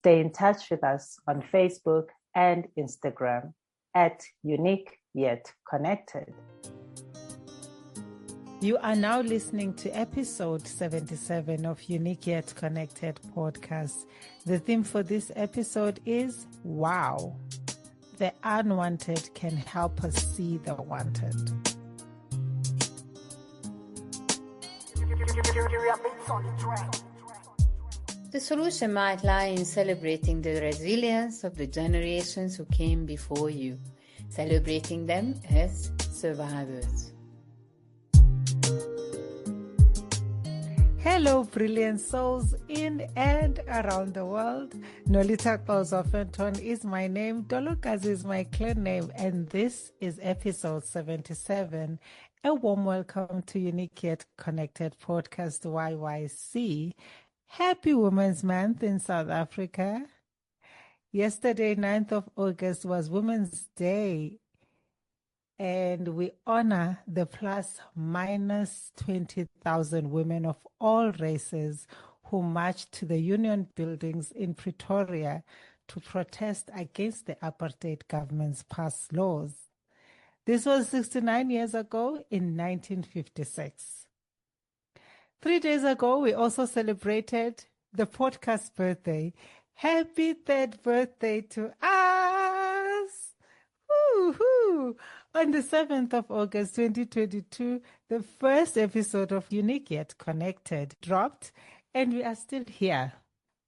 Stay in touch with us on Facebook and Instagram at Younique Yet Connected. You are now listening to episode 77 of Younique Yet Connected podcast. The theme for this episode is Wow. The unwanted can help us see the wanted. The solution might lie in celebrating the resilience of the generations who came before you, celebrating them as survivors. Hello, brilliant souls in and around the world. Nolitha Kinga is my name. Dolokazi is my clan name. And this is episode 77. A warm welcome to Younique Yet Connected podcast YYC. Happy Women's Month in South Africa. Yesterday, 9th of August, was Women's Day. And we honor the plus minus 20,000 women of all races who marched to the union buildings in Pretoria to protest against the apartheid government's past laws. This was 69 years ago in 1956. 3 days ago, we also celebrated the podcast birthday. Happy 3rd birthday to us! Woo-hoo! On the 7th of August 2022, the first episode of Younique Yet Connected dropped, and we are still here.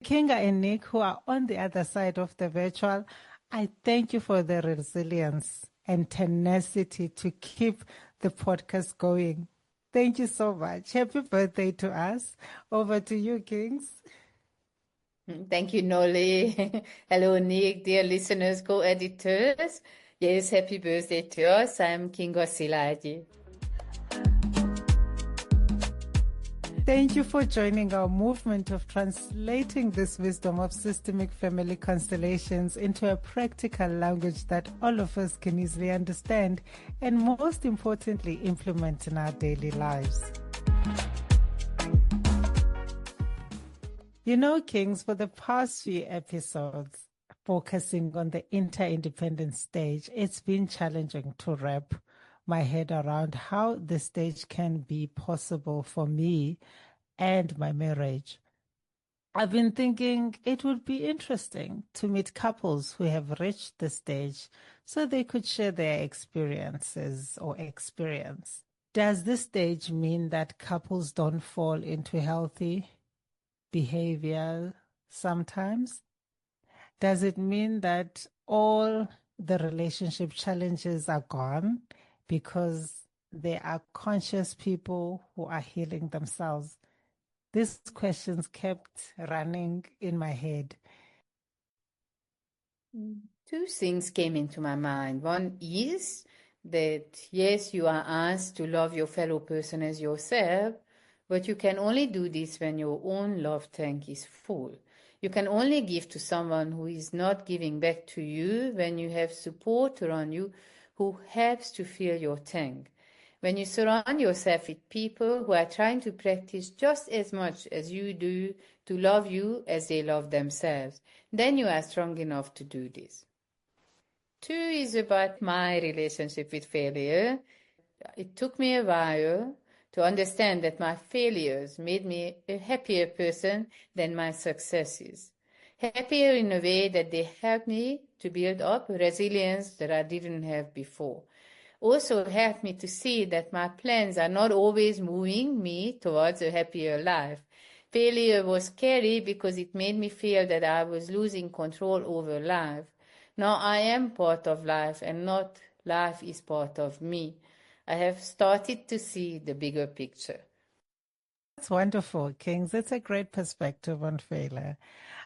Kinga and Nick, who are on the other side of the virtual, I thank you for the resilience and tenacity to keep the podcast going. Thank you so much. Happy birthday to us. Over to you, Kings. Thank you, Nolly. Hello, Nick, dear listeners, co-editors. Yes, happy birthday to us. I'm Kinga Silaji. Thank you for joining our movement of translating this wisdom of systemic family constellations into a practical language that all of us can easily understand and, most importantly, implement in our daily lives. You know, Kings, for the past few episodes, focusing on the inter-independent stage, it's been challenging to wrap my head around how the stage can be possible for me and my marriage. I've been thinking it would be interesting to meet couples who have reached the stage so they could share their experiences or experience. Does this stage mean that couples don't fall into healthy behavior sometimes? Does it mean that all the relationship challenges are gone because they are conscious people who are healing themselves? These questions kept running in my head. Two things came into my mind. One is that, yes, you are asked to love your fellow person as yourself, but you can only do this when your own love tank is full. You can only give to someone who is not giving back to you when you have support around you who helps to fill your tank. When you surround yourself with people who are trying to practice just as much as you do to love you as they love themselves, then you are strong enough to do this. 2 is about my relationship with failure. It took me a while to understand that my failures made me a happier person than my successes. Happier in a way that they helped me to build up resilience that I didn't have before. Also helped me to see that my plans are not always moving me towards a happier life. Failure was scary because it made me feel that I was losing control over life. Now I am part of life and not life is part of me. I have started to see the bigger picture. That's wonderful, Kings. It's a great perspective on failure.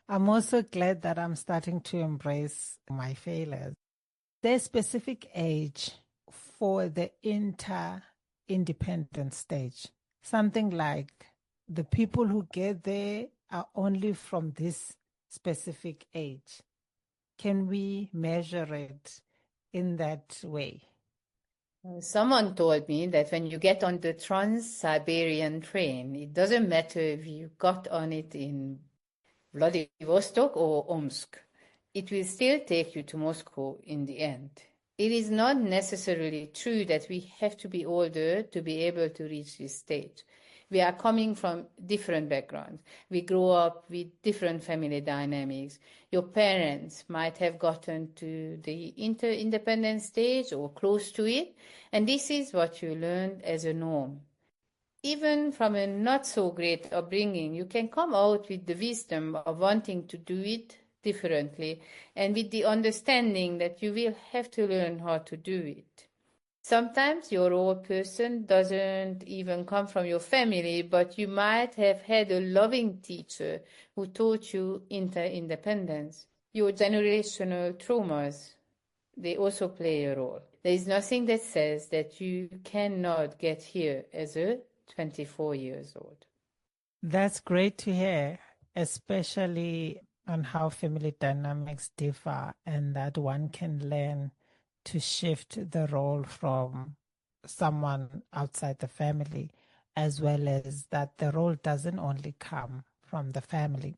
I'm also glad that I'm starting to embrace my failures. There's specific age for the inter-independent stage. Something like the people who get there are only from this specific age. Can we measure it in that way? Someone told me that when you get on the Trans-Siberian train, it doesn't matter if you got on it in Vladivostok or Omsk. It will still take you to Moscow in the end. It is not necessarily true that we have to be older to be able to reach this stage. We are coming from different backgrounds. We grow up with different family dynamics. Your parents might have gotten to the interdependent stage or close to it, and this is what you learned as a norm. Even from a not so great upbringing, you can come out with the wisdom of wanting to do it differently and with the understanding that you will have to learn how to do it. Sometimes your old person doesn't even come from your family, but you might have had a loving teacher who taught you interdependence. Your generational traumas, they also play a role. There is nothing that says that you cannot get here as a 24 years old. That's great to hear, especially on how family dynamics differ and that one can learn to shift the role from someone outside the family, as well as that the role doesn't only come from the family.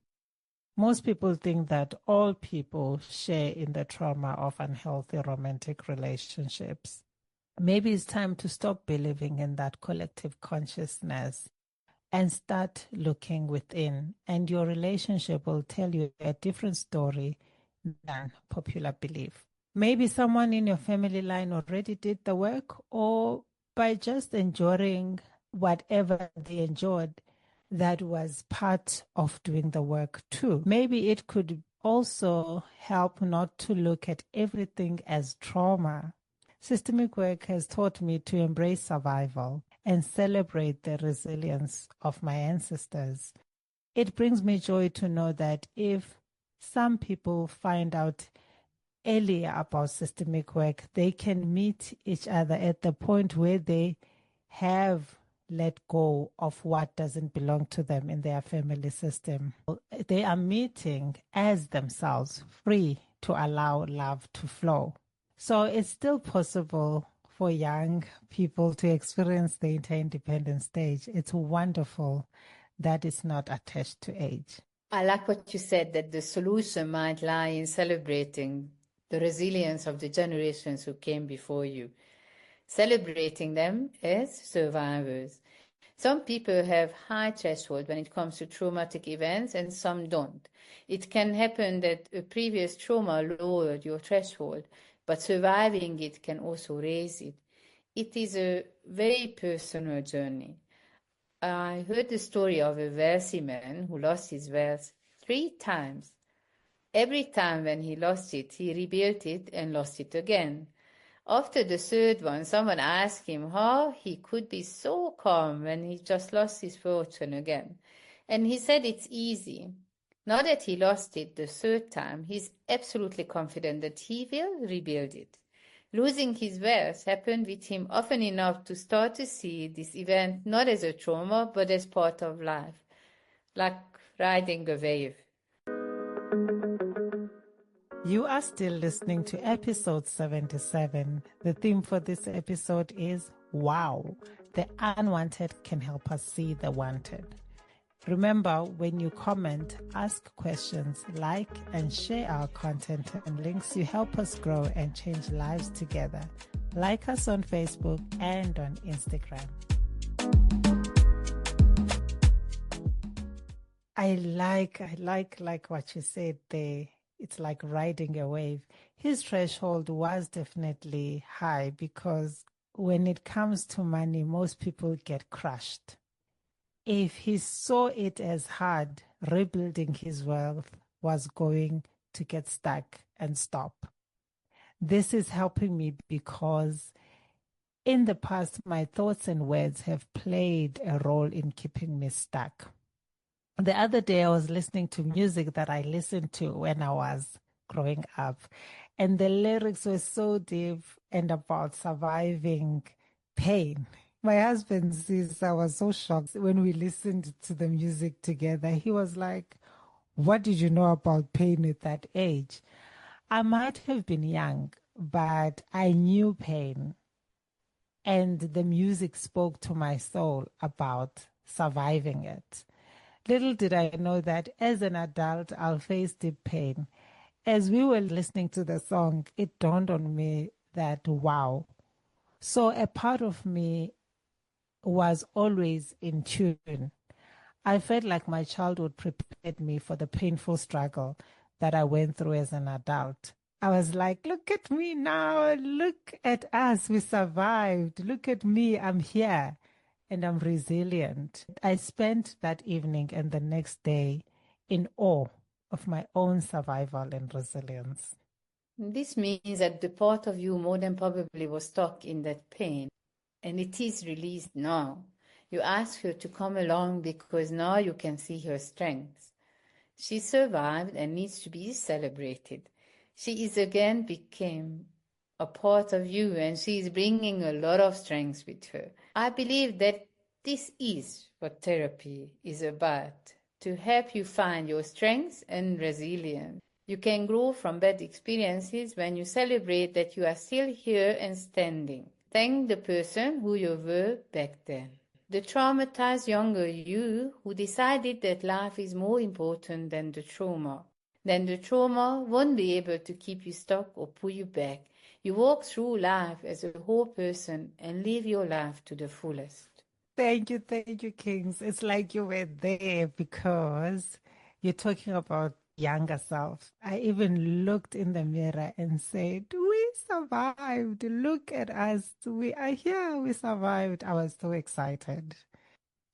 Most people think that all people share in the trauma of unhealthy romantic relationships. Maybe it's time to stop believing in that collective consciousness and start looking within, and your relationship will tell you a different story than popular belief. Maybe someone in your family line already did the work, or by just enjoying whatever they enjoyed, that was part of doing the work too. Maybe it could also help not to look at everything as trauma. Systemic work has taught me to embrace survival and celebrate the resilience of my ancestors. It brings me joy to know that if some people find out earlier about systemic work, they can meet each other at the point where they have let go of what doesn't belong to them in their family system. They are meeting as themselves, free to allow love to flow. So it's still possible for young people to experience the interdependent stage. It's wonderful that it's not attached to age. I like what you said, that the solution might lie in celebrating the resilience of the generations who came before you, celebrating them as survivors. Some people have high threshold when it comes to traumatic events and some don't. It can happen that a previous trauma lowered your threshold, but surviving it can also raise it. It is a very personal journey. I heard the story of a wealthy man who lost his wealth 3 times. Every time when he lost it, he rebuilt it and lost it again. After the third one, someone asked him how he could be so calm when he just lost his fortune again. And he said it's easy. Now that he lost it the third time, he's absolutely confident that he will rebuild it. Losing his wealth happened with him often enough to start to see this event not as a trauma, but as part of life, like riding a wave. You are still listening to episode 77. The theme for this episode is Wow, the unwanted can help us see the wanted. Remember, when you comment, ask questions, like and share our content and links, you help us grow and change lives together. Like us on Facebook and on Instagram. I like what you said there. It's like riding a wave. His threshold was definitely high because when it comes to money, most people get crushed. If he saw it as hard, rebuilding his wealth was going to get stuck and stop. This is helping me because in the past, my thoughts and words have played a role in keeping me stuck. The other day, I was listening to music that I listened to when I was growing up, and the lyrics were so deep and about surviving pain. My husband says I was so shocked when we listened to the music together. He was like, "What did you know about pain at that age?" I might have been young, but I knew pain. And the music spoke to my soul about surviving it. Little did I know that as an adult, I'll face deep pain. As we were listening to the song, it dawned on me that, wow. So a part of me was always in tune. I felt like my childhood prepared me for the painful struggle that I went through as an adult. I was like, look at me now. Look at us. We survived. Look at me. I'm here and I'm resilient. I spent that evening and the next day in awe of my own survival and resilience. This means that the part of you more than probably was stuck in that pain, and it is released now. You ask her to come along because now you can see her strengths. She survived and needs to be celebrated. She is again became a part of you, and she is bringing a lot of strength with her. I believe that this is what therapy is about, to help you find your strengths and resilience. You can grow from bad experiences when you celebrate that you are still here and standing. Thank the person who you were back then. The traumatized younger you who decided that life is more important than the trauma. Then the trauma won't be able to keep you stuck or pull you back. You walk through life as a whole person and live your life to the fullest. Thank you, Kings. It's like you were there because you're talking about younger self. I even looked in the mirror and said, we survived. Look at us. We are here. We survived. I was so excited.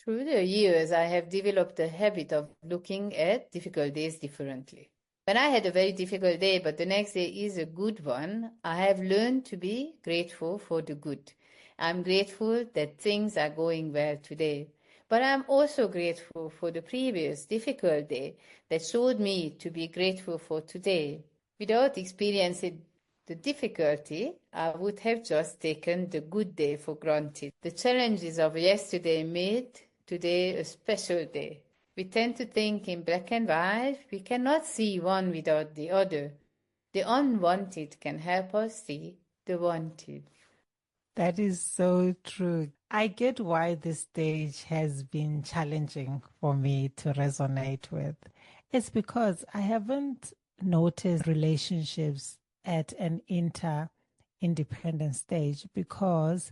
Through the years, I have developed a habit of looking at difficult days differently. When I had a very difficult day, but the next day is a good one, I have learned to be grateful for the good. I'm grateful that things are going well today. But I'm also grateful for the previous difficult day that showed me to be grateful for today. Without experiencing the difficulty, I would have just taken the good day for granted. The challenges of yesterday made today a special day. We tend to think in black and white. We cannot see one without the other. The unwanted can help us see the wanted. That is so true. I get why this stage has been challenging for me to resonate with. It's because I haven't noticed relationships at an interdependent stage because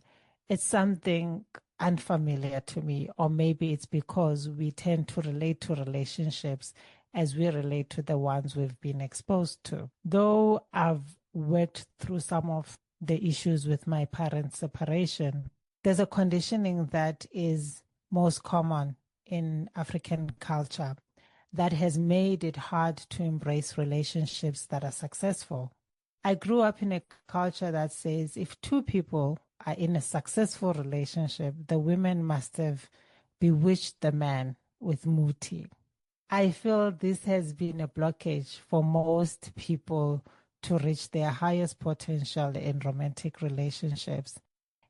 it's something unfamiliar to me, or maybe it's because we tend to relate to relationships as we relate to the ones we've been exposed to. Though I've worked through some of the issues with my parents' separation, there's a conditioning that is most common in African culture that has made it hard to embrace relationships that are successful. I grew up in a culture that says if two people are in a successful relationship, the women must have bewitched the man with muti. I feel this has been a blockage for most people to reach their highest potential in romantic relationships.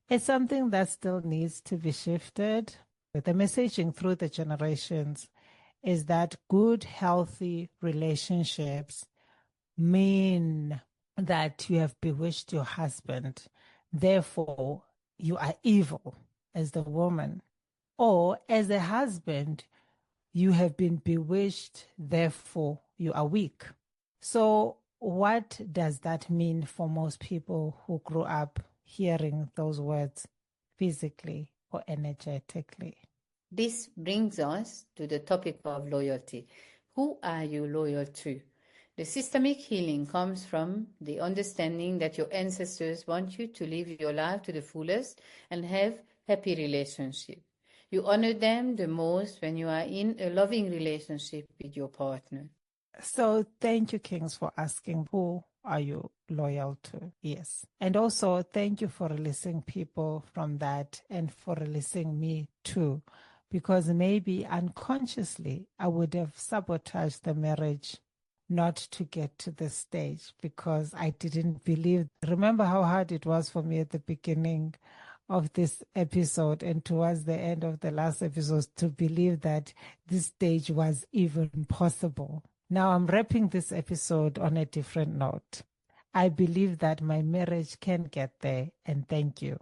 It's something that still needs to be shifted. The messaging through the generations is that good, healthy relationships mean that you have bewitched your husband. Therefore, you are evil as the woman. Or as a husband, you have been bewitched, therefore you are weak. So what does that mean for most people who grew up hearing those words physically or energetically? This brings us to the topic of loyalty. Who are you loyal to? The systemic healing comes from the understanding that your ancestors want you to live your life to the fullest and have happy relationships. You honor them the most when you are in a loving relationship with your partner. So thank you, Kings, for asking who are you loyal to? Yes. And also thank you for releasing people from that and for releasing me too, because maybe unconsciously I would have sabotaged the marriage not to get to this stage because I didn't believe. Remember how hard it was for me at the beginning of this episode and towards the end of the last episode to believe that this stage was even possible. Now I'm wrapping this episode on a different note. I believe that my marriage can get there, and thank you.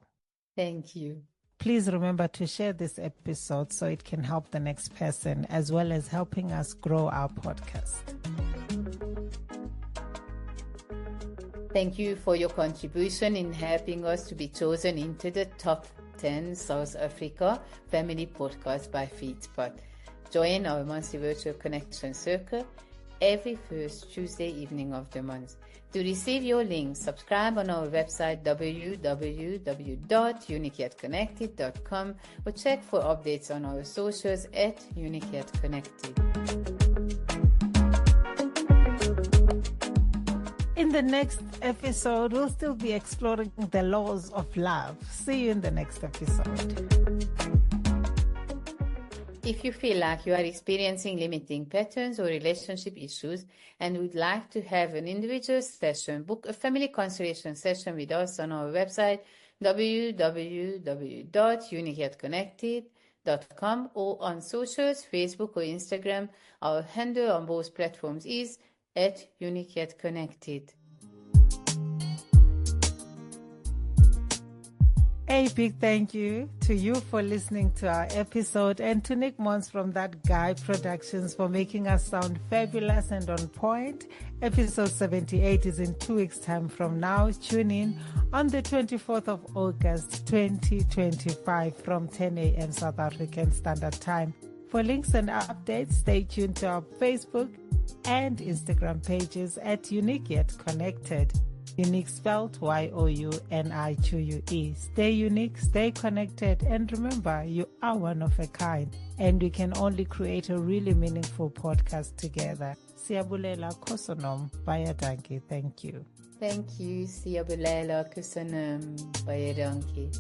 Thank you. Please remember to share this episode so it can help the next person, as well as helping us grow our podcast. Thank you for your contribution in helping us to be chosen into the top 10 South Africa Family Podcast by FeedSpot. Join our monthly virtual connection circle every first Tuesday evening of the month. To receive your link, subscribe on our website www.uniqueyetconnected.com or check for updates on our socials at UniqueYetConnected. In the next episode, we'll still be exploring the laws of love. See you in the next episode. If you feel like you are experiencing limiting patterns or relationship issues and would like to have an individual session, book a family consultation session with us on our website www.uniqueyetconnected.com or on socials, Facebook or Instagram. Our handle on both platforms is @UniqueYetConnected. A big thank you to you for listening to our episode, and to Nick Mons from That Guy Productions for making us sound fabulous and on point. Episode 78 is in 2 weeks' time from now. Tune in on the 24th of August 2025 from 10 a.m. South African Standard Time. For links and updates, stay tuned to our Facebook and Instagram pages at Younique Yet Connected. Younique spelled YOUNIQUE. Stay unique, stay connected, and remember, you are one of a kind, and we can only create a really meaningful podcast together. Siyabulela Kosonom, Bayadanki. Thank you. Thank you. Siyabulela Kusanam Bayadanki.